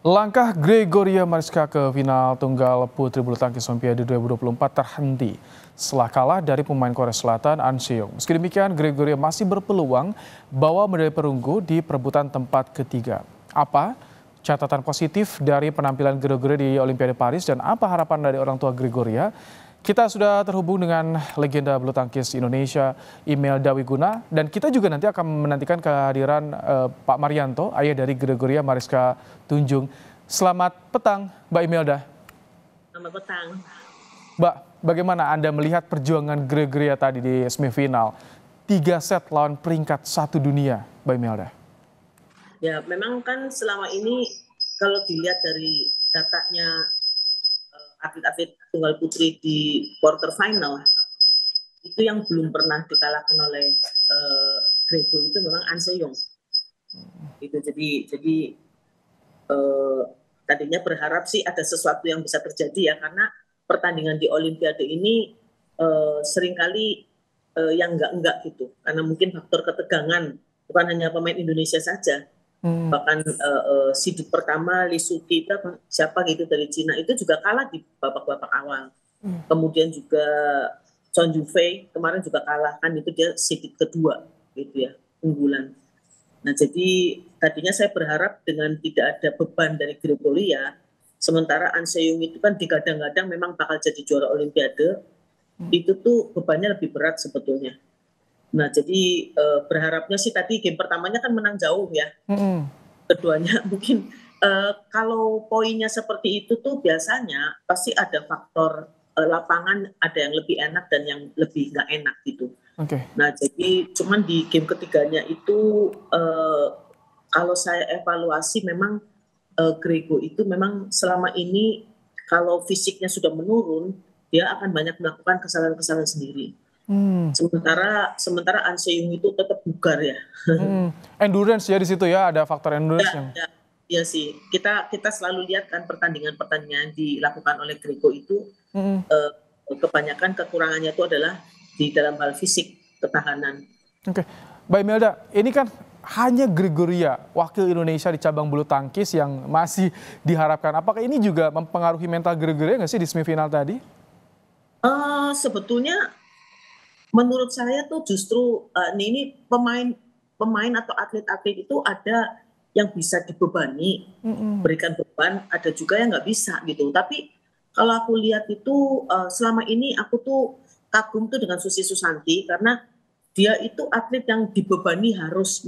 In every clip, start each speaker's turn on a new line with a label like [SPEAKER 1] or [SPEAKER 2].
[SPEAKER 1] Langkah Gregoria Mariska ke final tunggal putri bulu tangkis Olimpiade 2024 terhenti setelah kalah dari pemain Korea Selatan An Se-young. Meski demikian, Gregoria masih berpeluang bawa medali perunggu di perebutan tempat ketiga. Apa catatan positif dari penampilan Gregoria di Olimpiade Paris dan apa harapan dari orang tua Gregoria? Kita sudah terhubung dengan legenda bulu tangkis Indonesia, Imelda Wiguna, dan kita juga nanti akan menantikan kehadiran Pak Marianto, ayah dari Gregoria Mariska Tunjung. Selamat petang, Mbak Imelda.
[SPEAKER 2] Selamat petang.
[SPEAKER 1] Mbak, bagaimana Anda melihat perjuangan Gregoria tadi di semifinal? 3 set lawan peringkat 1 dunia, Mbak Imelda.
[SPEAKER 2] Ya, memang kan selama ini kalau dilihat dari datanya atlet-atlet tunggal putri di quarter final itu yang belum pernah dikalahkan oleh Grego itu memang An Se-young. Itu jadi tadinya berharap sih ada sesuatu yang bisa terjadi ya, karena pertandingan di Olimpiade ini seringkali yang enggak gitu, karena mungkin faktor ketegangan bukan hanya pemain Indonesia saja. Bahkan seeded pertama Lee Suki siapa gitu dari Cina itu juga kalah di babak-babak awal. Kemudian juga Chon Ju-fei kemarin juga kalah, kan itu dia seeded kedua gitu ya, unggulan. Nah, jadi tadinya saya berharap dengan tidak ada beban dari Gregoria, sementara An Se-young itu kan digadang-gadang memang bakal jadi juara Olimpiade, itu tuh bebannya lebih berat sebetulnya. Nah, jadi berharapnya sih tadi game pertamanya kan menang jauh ya. Keduanya mungkin kalau poinnya seperti itu tuh biasanya pasti ada faktor lapangan, ada yang lebih enak dan yang lebih nggak enak gitu. Nah, jadi cuman di game ketiganya itu kalau saya evaluasi memang Grego itu memang selama ini kalau fisiknya sudah menurun, dia akan banyak melakukan kesalahan-kesalahan sendiri. Sementara An Se-young itu tetap bugar ya.
[SPEAKER 1] Endurance ya di situ ya, ada faktor endurance.
[SPEAKER 2] Ya sih, kita selalu lihat kan pertandingan-pertandingan yang dilakukan oleh Grego itu kebanyakan kekurangannya itu adalah di dalam hal fisik, ketahanan.
[SPEAKER 1] Mbak Imelda, ini kan hanya Gregoria, wakil Indonesia di cabang bulu tangkis yang masih diharapkan. Apakah ini juga mempengaruhi mental Gregoria nggak sih di semifinal tadi?
[SPEAKER 2] Sebetulnya menurut saya tuh justru ini pemain atau atlet-atlet itu ada yang bisa dibebani, berikan beban, ada juga yang nggak bisa gitu. Tapi kalau aku lihat itu selama ini aku tuh kagum tuh dengan Susi Susanti, karena dia itu atlet yang dibebani harus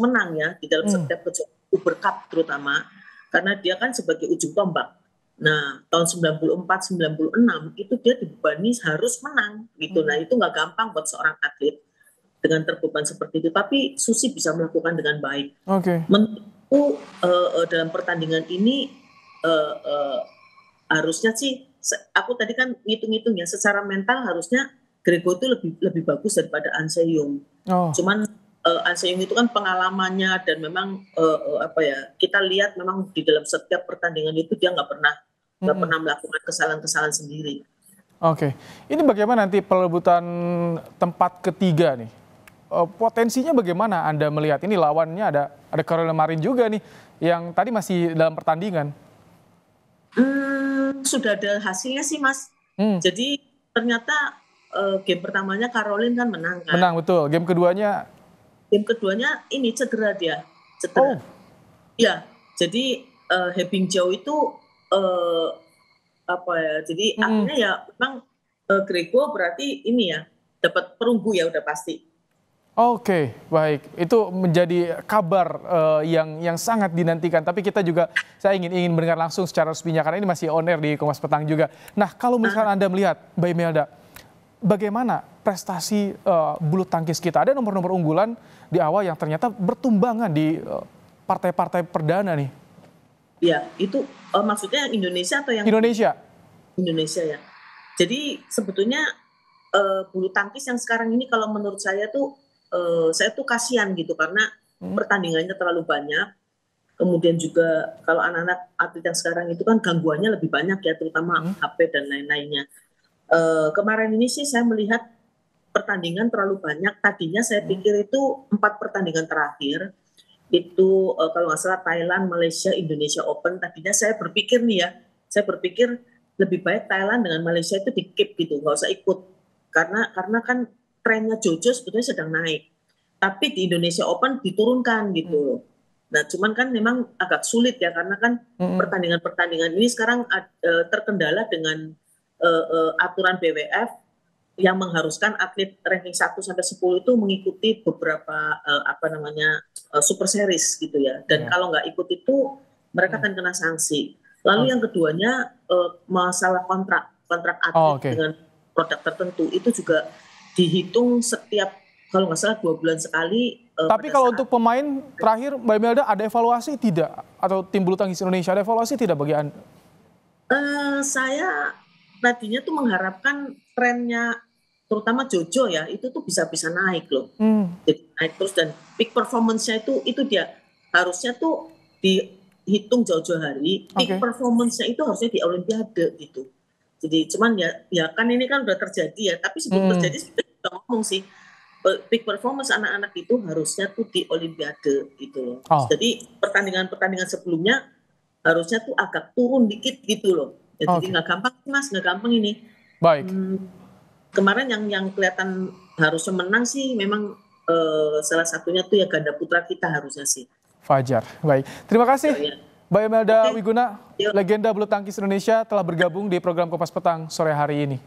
[SPEAKER 2] menang ya di dalam setiap kejuaraan Uber Cup terutama, karena dia kan sebagai ujung tombak. Nah, tahun 94, 96 itu dia dibebani harus menang gitu. Nah, itu nggak gampang buat seorang atlet dengan terbeban seperti itu. Tapi Susi bisa melakukan dengan baik. Menurutku dalam pertandingan ini harusnya sih, aku tadi kan ngitung-ngitung ya, secara mental harusnya Grego itu lebih bagus daripada An Se-young. Cuman An Se-young itu kan pengalamannya dan memang kita lihat memang di dalam setiap pertandingan itu dia nggak pernah melakukan kesalahan-kesalahan sendiri.
[SPEAKER 1] Ini bagaimana nanti perebutan tempat ketiga nih? Potensinya bagaimana Anda melihat? Ini lawannya ada Caroline Marin juga nih yang tadi masih dalam pertandingan.
[SPEAKER 2] Sudah ada hasilnya sih, Mas. Jadi ternyata game pertamanya Caroline kan menang kan?
[SPEAKER 1] Menang, betul. Game keduanya
[SPEAKER 2] ini cedera dia. Ya, jadi He Bingjiao itu jadi akhirnya ya memang Grego berarti ini ya dapat perunggu ya udah pasti.
[SPEAKER 1] Baik. Itu menjadi kabar yang sangat dinantikan. Tapi kita juga, saya ingin mendengar langsung secara resminya, karena ini masih on air di Kompas Petang juga. Nah, kalau misalnya Anda melihat, Mbak Imelda, bagaimana prestasi bulu tangkis kita? Ada nomor-nomor unggulan di awal yang ternyata bertumbangan di partai-partai perdana nih.
[SPEAKER 2] Ya, itu maksudnya Indonesia atau yang? Indonesia ya. Jadi sebetulnya bulu tangkis yang sekarang ini kalau menurut saya tuh kasihan gitu, karena pertandingannya terlalu banyak. Kemudian juga kalau anak-anak atlet yang sekarang itu kan gangguannya lebih banyak ya, terutama HP dan lain-lainnya. Kemarin ini sih saya melihat pertandingan terlalu banyak. Tadinya saya pikir itu 4 pertandingan terakhir itu kalau nggak salah Thailand, Malaysia, Indonesia Open. Tadinya saya berpikir nih ya, saya berpikir lebih baik Thailand dengan Malaysia itu di keep gitu, nggak usah ikut. Karena kan trennya Jojo sebetulnya sedang naik. Tapi di Indonesia Open diturunkan gitu. Nah, cuman kan memang agak sulit ya karena kan pertandingan-pertandingan ini sekarang terkendala dengan aturan BWF yang mengharuskan atlet ranking 1 sampai 10 itu mengikuti beberapa super series gitu ya. Dan kalau nggak ikut itu mereka akan kena sanksi. Lalu yang keduanya masalah kontrak atlet dengan produk tertentu itu juga dihitung setiap kalau nggak salah 2 bulan sekali.
[SPEAKER 1] Tapi kalau untuk pemain terakhir Mbak Imelda ada evaluasi tidak? Atau tim bulu tangkis Indonesia ada evaluasi tidak bagi Anda?
[SPEAKER 2] Saya tadinya tuh mengharapkan trennya terutama Jojo ya itu tuh bisa naik loh. Jadi naik terus dan peak performance-nya itu dia harusnya tuh dihitung jauh-jauh hari. Peak performance-nya itu harusnya di Olimpiade gitu. Jadi cuman ya kan ini kan udah terjadi ya, tapi sebelum terjadi sudah ngomong sih peak performance anak-anak itu harusnya tuh di Olimpiade gitu loh. Jadi pertandingan sebelumnya harusnya tuh agak turun dikit gitu loh. Jadi nggak gampang Mas, nggak gampang ini.
[SPEAKER 1] Baik.
[SPEAKER 2] Kemarin yang kelihatan harusnya menang sih memang salah satunya tuh ya ganda putra kita harusnya sih.
[SPEAKER 1] Fajar. Baik. Terima kasih Mbak Imelda Wiguna, legenda bulu tangkis Indonesia telah bergabung di program Kompas Petang sore hari ini.